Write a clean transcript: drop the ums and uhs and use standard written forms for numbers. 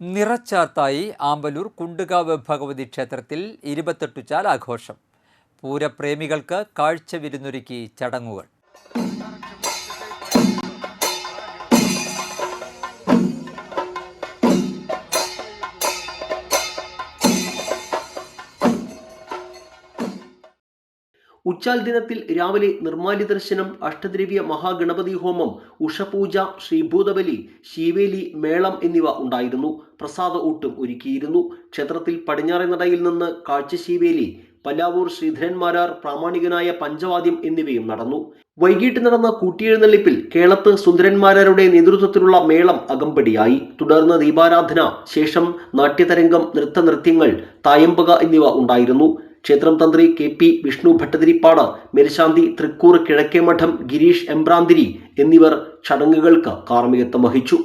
നിറച്ചാർത്തായി ആമ്പലൂർ കുണ്ടുകാവ് ഭഗവതി ക്ഷേത്രത്തിൽ 28 ചാൽ ആഘോഷം. പൂരപ്രേമികൾക്ക് കാഴ്ച വിരുന്നൊരുക്കി ചടങ്ങുകൾ. ഉച്ചാൽ ദിനത്തിൽ രാവിലെ നിർമ്മാല്യ ദർശനം, അഷ്ടദ്രവ്യ മഹാഗണപതി ഹോമം, ഉഷപൂജ, ശ്രീഭൂതബലി, ശീവേലി, മേളം എന്നിവ ഉണ്ടായിരുന്നു. പ്രസാദ ഊട്ടും ഒരുക്കിയിരുന്നു. ക്ഷേത്രത്തിൽ പടിഞ്ഞാറേ നടയിൽ നിന്ന് കാഴ്ചശീവേലി, പല്ലാവൂർ ശ്രീധരന്മാരാർ പ്രാമാണികനായ പഞ്ചവാദ്യം എന്നിവയും നടന്നു. വൈകിട്ട് നടന്ന കൂട്ടിയെഴുന്നള്ളിപ്പിൽ കേളത്ത് സുന്ദരന്മാരാരുടെ നേതൃത്വത്തിലുള്ള മേളം അകമ്പടിയായി. തുടർന്ന് ദീപാരാധന, ശേഷം നാട്യതരംഗം, നൃത്തനൃത്യങ്ങൾ, തായമ്പക എന്നിവ ഉണ്ടായിരുന്നു. ക്ഷേത്രം തന്ത്രി KP വിഷ്ണു ഭട്ടതിരിപ്പാട്, മേൽശാന്തി തൃക്കൂർ കിഴക്കേമഠം ഗിരീഷ് എംബ്രാന്തിരി എന്നിവർ ചടങ്ങുകൾക്ക് കാർമ്മികത്വം വഹിച്ചു.